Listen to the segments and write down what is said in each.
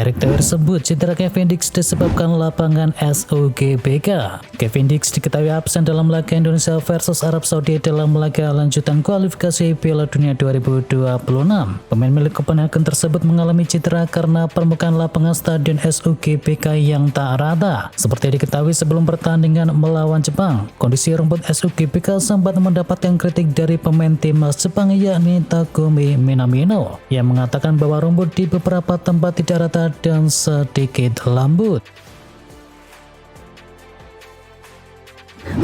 Erick Thohir sebut cedera Kevin Dix disebabkan lapangan SUGBK. Kevin Dix diketahui absen dalam laga Indonesia versus Arab Saudi dalam laga lanjutan kualifikasi Piala Dunia 2026. Pemain milik Copenhagen tersebut mengalami cedera karena permukaan lapangan stadion SUGBK yang tak rata. Seperti diketahui sebelum pertandingan melawan Jepang, kondisi rumput SUGBK sempat mendapatkan kritik dari pemain timnas Jepang yakni Takumi Minamino yang mengatakan bahwa rumput di beberapa tempat tidak rata dan sedikit lembut.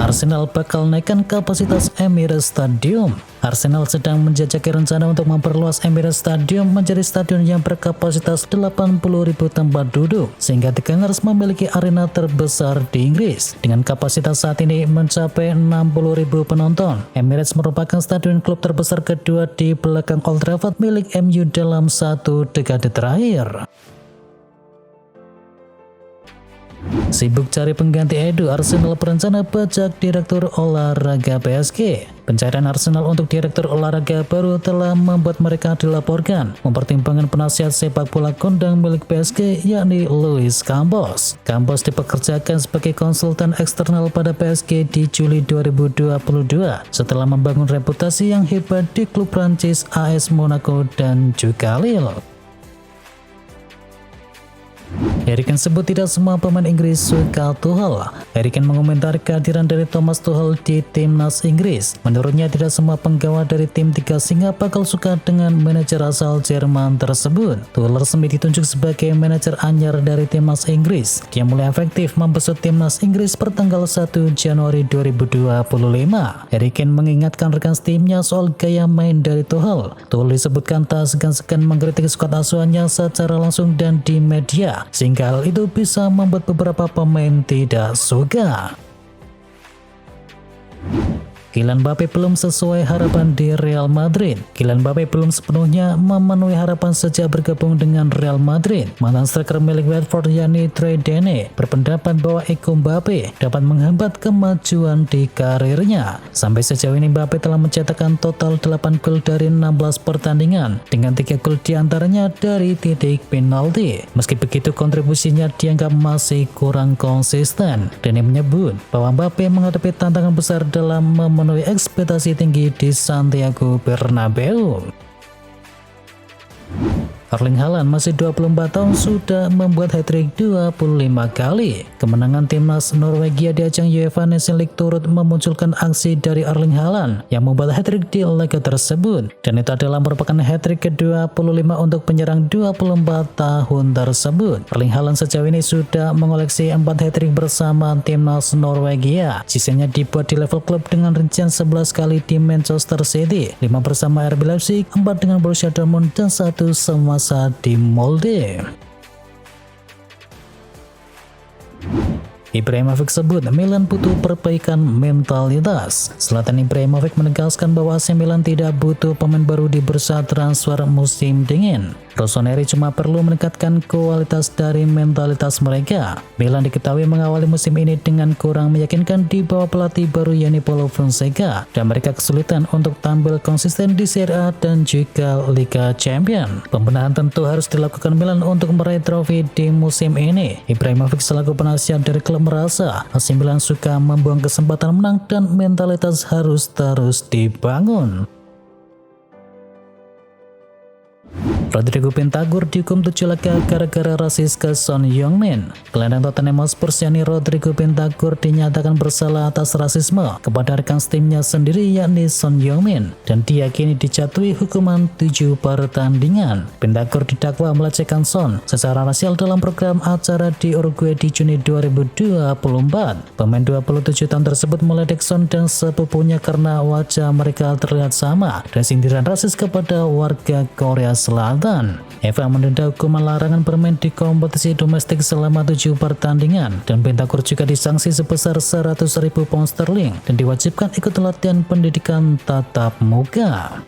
Arsenal bakal naikkan kapasitas Emirates Stadium. Arsenal sedang menjajaki rencana untuk memperluas Emirates Stadium menjadi stadion yang berkapasitas 80.000 tempat duduk, sehingga The Gunners memiliki arena terbesar di Inggris. Dengan kapasitas saat ini mencapai 60.000 penonton, Emirates merupakan stadion klub terbesar kedua di belakang Old Trafford milik MU dalam satu dekade terakhir. Sibuk cari pengganti Edu, Arsenal berencana bajak direktur olahraga PSG. Pencarian Arsenal untuk direktur olahraga baru telah membuat mereka dilaporkan mempertimbangkan penasihat sepak bola kondang milik PSG yakni Luis Campos. Campos dipekerjakan sebagai konsultan eksternal pada PSG di Juli 2022 setelah membangun reputasi yang hebat di klub Prancis AS Monaco dan juga Lille. Harry Kane sebut tidak semua pemain Inggris suka Tuchel. Harry Kane mengomentari kehadiran dari Thomas Tuchel di timnas Inggris. Menurutnya tidak semua penggawa dari tim tiga singa bakal suka dengan manajer asal Jerman tersebut. Tuchel resmi ditunjuk sebagai manajer anyar dari timnas Inggris. Dia mulai efektif membesut timnas Inggris pertanggal 1 Januari 2025. Harry Kane mengingatkan rekan timnya soal gaya main dari Tuchel. Tuchel disebutkan tak segan-segan mengkritik skuad asuhannya secara langsung dan di media, sehingga hal itu bisa membuat beberapa pemain tidak suka. Kylian Mbappe belum sesuai harapan di Real Madrid. Kylian Mbappe belum sepenuhnya memenuhi harapan sejak bergabung dengan Real Madrid. Mantan striker milik Watford yakni Troy Deeney berpendapat bahwa ego Mbappe dapat menghambat kemajuan di karirnya. Sampai sejauh ini Mbappe telah mencetakkan total 8 gol dari 16 pertandingan, dengan 3 gol diantaranya dari titik penalti. Meski begitu, kontribusinya dianggap masih kurang konsisten. Deeney menyebut bahwa Mbappe menghadapi tantangan besar dalam memenuhi ekspektasi tinggi di Santiago Bernabeu. Erling Haaland masih 24 tahun sudah membuat hat-trick 25 kali. Kemenangan timnas Norwegia di ajang UEFA Nations League turut memunculkan aksi dari Erling Haaland yang membuat hat-trick di laga tersebut. Dan itu adalah merupakan hat-trick ke-25 untuk penyerang 24 tahun tersebut. Erling Haaland sejauh ini sudah mengoleksi 4 hat-trick bersama timnas Norwegia. Sisanya dibuat di level klub dengan rincian 11 kali di Manchester City, 5 bersama RB Leipzig, 4 dengan Borussia Dortmund, dan 1 semasa di Molde. Ibrahimovic sebut Milan butuh perbaikan mentalitas. Zlatan Ibrahimovic menegaskan bahwa AC Milan tidak butuh pemain baru di bursa transfer musim dingin. Rossoneri cuma perlu meningkatkan kualitas dari mentalitas mereka. Milan diketahui mengawali musim ini dengan kurang meyakinkan di bawah pelatih baru yakni Paulo Fonseca, dan mereka kesulitan untuk tampil konsisten di Serie A dan juga Liga Champions. Pembenahan tentu harus dilakukan Milan untuk meraih trofi di musim ini. Ibrahimovic selaku penasihat dari klub merasa AC Milan suka membuang kesempatan menang dan mentalitas harus terus dibangun. Rodrigo Bentancur dihukum 7 laga gara-gara rasis ke Son Heung-min. Gelandang Tottenham Hotspur yakni Rodrigo Bentancur dinyatakan bersalah atas rasisme kepada rekan timnya sendiri yakni Son Heung-min, dan diyakini dijatuhi hukuman 7 pertandingan. Bentancur didakwa melecehkan Son secara rasial dalam program acara di Uruguay di Juni 2024. Pemain 27 tahun tersebut meledek Son dan sepupunya karena wajah mereka terlihat sama dan sindiran rasis kepada warga Korea Selatan. Eva menunda hukuman larangan bermain di kompetisi domestik selama 7 pertandingan, dan Bentancur juga disanksi sebesar 100.000 pound sterling dan diwajibkan ikut latihan pendidikan tatap muka.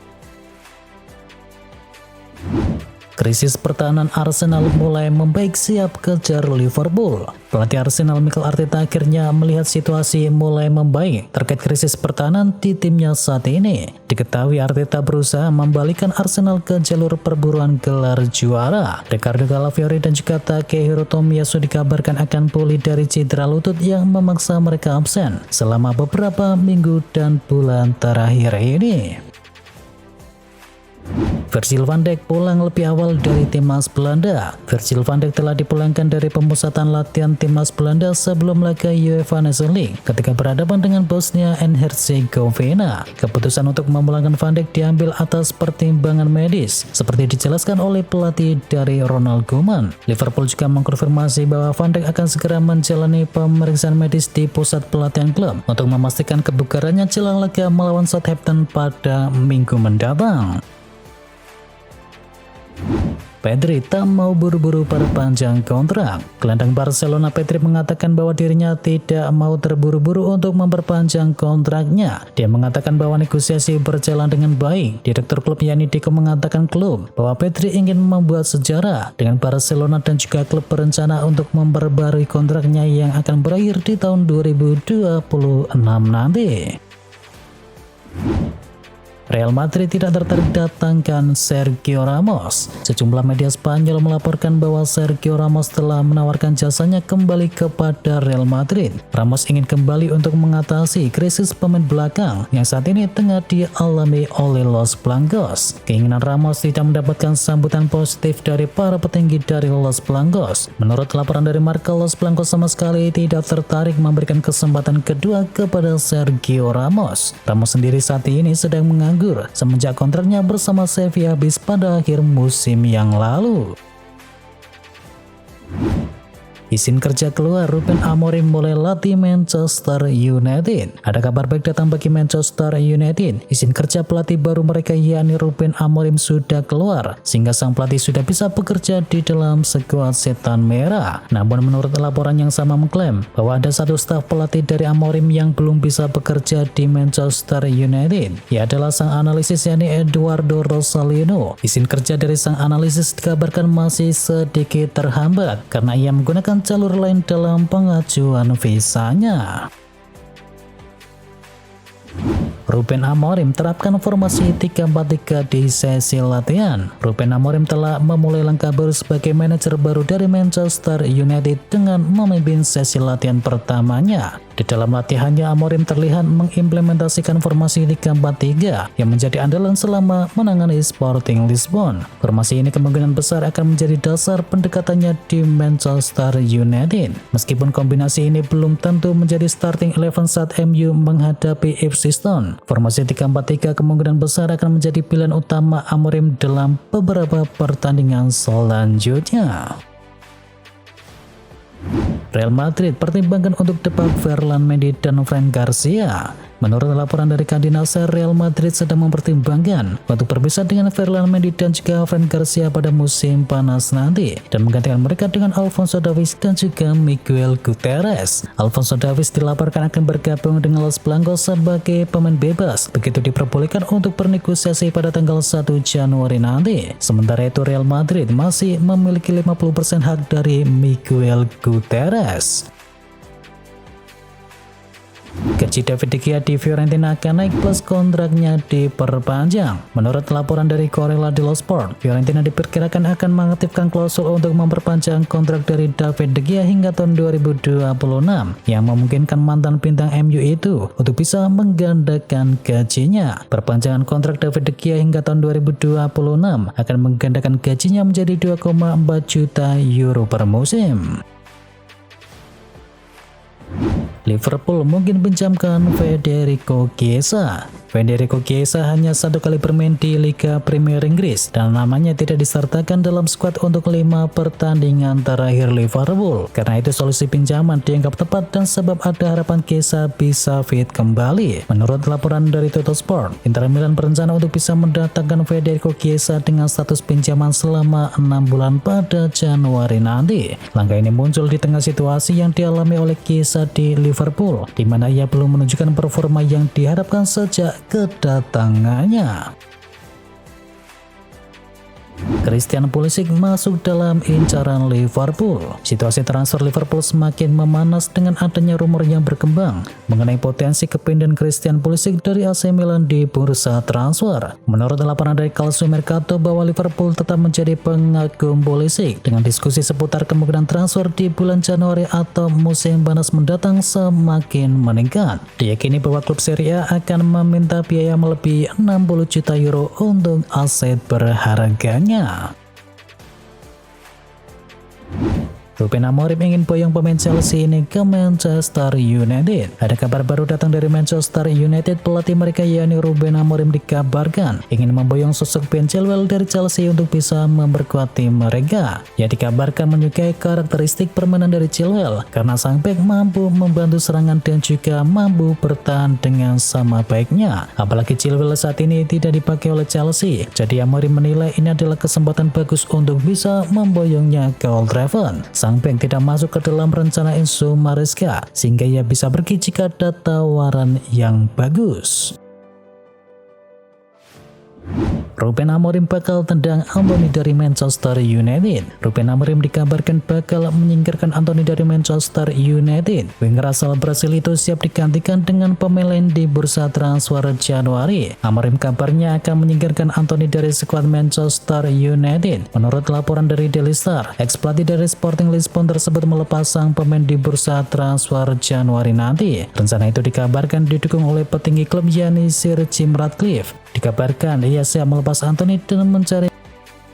Krisis pertahanan Arsenal mulai membaik, siap kejar Liverpool. Pelatih Arsenal Mikel Arteta akhirnya melihat situasi mulai membaik terkait krisis pertahanan di timnya saat ini. Diketahui Arteta berusaha membalikkan Arsenal ke jalur perburuan gelar juara. Ricardo Calafiori dan juga Takehiro Tomiyasu dikabarkan akan pulih dari cedera lutut yang memaksa mereka absen selama beberapa minggu dan bulan terakhir ini. Virgil van Dijk pulang lebih awal dari timnas Belanda. Virgil van Dijk telah dipulangkan dari pemusatan latihan timnas Belanda sebelum laga UEFA Nations League ketika berhadapan dengan Bosnia and Herzegovina. Keputusan untuk memulangkan Van Dijk diambil atas pertimbangan medis, seperti dijelaskan oleh pelatih dari Ronald Koeman. Liverpool juga mengkonfirmasi bahwa Van Dijk akan segera menjalani pemeriksaan medis di pusat pelatihan klub untuk memastikan kebugarannya jelang laga melawan Southampton pada minggu mendatang. Pedri tak mau buru-buru perpanjang kontrak. Gelandang Barcelona Pedri mengatakan bahwa dirinya tidak mau terburu-buru untuk memperpanjang kontraknya. Dia mengatakan bahwa negosiasi berjalan dengan baik. Direktur klub yakni Deco mengatakan klub bahwa Pedri ingin membuat sejarah dengan Barcelona dan juga klub berencana untuk memperbarui kontraknya yang akan berakhir di tahun 2026 nanti. Real Madrid tidak tertarik datangkan Sergio Ramos. Sejumlah media Spanyol melaporkan bahwa Sergio Ramos telah menawarkan jasanya kembali kepada Real Madrid. Ramos ingin kembali untuk mengatasi krisis pemain belakang yang saat ini tengah dialami oleh Los Blancos. Keinginan Ramos tidak mendapatkan sambutan positif dari para petinggi dari Los Blancos. Menurut laporan dari Marca, Los Blancos sama sekali tidak tertarik memberikan kesempatan kedua kepada Sergio Ramos. Ramos sendiri saat ini sedang menganggur semenjak kontraknya bersama Sevilla habis pada akhir musim yang lalu. Izin kerja keluar, Ruben Amorim mulai latih Manchester United. Ada kabar baik datang bagi Manchester United. Izin kerja pelatih baru mereka yakni Ruben Amorim sudah keluar, sehingga sang pelatih sudah bisa bekerja di dalam skuad Setan Merah. Namun menurut laporan yang sama mengklaim bahwa ada satu staf pelatih dari Amorim yang belum bisa bekerja di Manchester United. Ia adalah sang analisis yakni Eduardo Rosalino. Izin kerja dari sang analisis dikabarkan masih sedikit terhambat karena ia menggunakan jalur lain dalam pengajuan visanya. Ruben Amorim terapkan formasi 3-4-3 di sesi latihan. Ruben Amorim telah memulai langkah baru sebagai manajer baru dari Manchester United dengan memimpin sesi latihan pertamanya. Di dalam latihannya, Amorim terlihat mengimplementasikan formasi 3-4-3 yang menjadi andalan selama menangani Sporting Lisbon. Formasi ini kemungkinan besar akan menjadi dasar pendekatannya di Manchester United. Meskipun kombinasi ini belum tentu menjadi starting 11 saat MU menghadapi Ipswich Town, formasi 3-4-3 kemungkinan besar akan menjadi pilihan utama Amorim dalam beberapa pertandingan selanjutnya. Real Madrid pertimbangkan untuk depak Ferland Mendy dan Fran Garcia. Menurut laporan dari Kandinasa, Real Madrid sedang mempertimbangkan untuk berpisah dengan Ferland Mendy dan juga Fran Garcia pada musim panas nanti dan menggantikan mereka dengan Alphonso Davies dan juga Miguel Gutierrez. Alphonso Davies dilaporkan akan bergabung dengan Los Blancos sebagai pemain bebas begitu diperbolehkan untuk bernegosiasi pada tanggal 1 Januari nanti. Sementara itu Real Madrid masih memiliki 50% hak dari Miguel Gutierrez. Gaji David De Gea di Fiorentina akan naik plus kontraknya diperpanjang. Menurut laporan dari Corriere dello Sport, Fiorentina diperkirakan akan mengaktifkan klausul untuk memperpanjang kontrak dari David De Gea hingga tahun 2026 yang memungkinkan mantan bintang MU itu untuk bisa menggandakan gajinya. Perpanjangan kontrak David De Gea hingga tahun 2026 akan menggandakan gajinya menjadi 2,4 juta euro per musim. Liverpool mungkin pinjamkan Federico Chiesa. Federico Chiesa hanya satu kali bermain di Liga Premier Inggris dan namanya tidak disertakan dalam skuad untuk 5 pertandingan terakhir Liverpool. Karena itu solusi pinjaman dianggap tepat dan sebab ada harapan Chiesa bisa fit kembali. Menurut laporan dari Tuttosport, Inter Milan berencana untuk bisa mendatangkan Federico Chiesa dengan status pinjaman selama 6 bulan pada Januari nanti. Langkah ini muncul di tengah situasi yang dialami oleh Chiesa di Liverpool, di mana ia belum menunjukkan performa yang diharapkan sejak kedatangannya. Christian Pulisic masuk dalam incaran Liverpool. Situasi transfer Liverpool semakin memanas dengan adanya rumor yang berkembang mengenai potensi kepindahan Christian Pulisic dari AC Milan di bursa transfer. Menurut laporan dari Calcio Mercato bahwa Liverpool tetap menjadi pengagum Pulisic dengan diskusi seputar kemungkinan transfer di bulan Januari atau musim panas mendatang semakin meningkat. Diyakini bahwa klub Serie A akan meminta biaya melebihi 60 juta euro untuk aset berharganya. Ruben Amorim ingin boyong pemain Chelsea ini ke Manchester United. Ada kabar baru datang dari Manchester United. Pelatih mereka yakni Ruben Amorim dikabarkan ingin memboyong sosok Ben Chilwell dari Chelsea untuk bisa memperkuat tim mereka. Ia dikabarkan menyukai karakteristik permainan dari Chilwell karena sang bek mampu membantu serangan dan juga mampu bertahan dengan sama baiknya. Apalagi Chilwell saat ini tidak dipakai oleh Chelsea. Jadi Amorim menilai ini adalah kesempatan bagus untuk bisa memboyongnya ke Old Trafford. Sang bek tidak masuk ke dalam rencana Enzo Maresca sehingga ia bisa pergi jika ada tawaran yang bagus. Ruben Amorim bakal tendang Anthony dari Manchester United. Ruben Amorim dikabarkan bakal menyingkirkan Anthony dari Manchester United. Winger asal Brasil itu siap digantikan dengan pemain lain di bursa transfer Januari. Amorim kabarnya akan menyingkirkan Anthony dari skuad Manchester United. Menurut laporan dari Daily Star, ex-pelatih dari Sporting Lisbon tersebut melepas sang pemain di bursa transfer Januari nanti. Rencana itu dikabarkan didukung oleh petinggi klub yakni Sir Jim Ratcliffe. Dikabarkan ia siap melepas Anthony dan mencari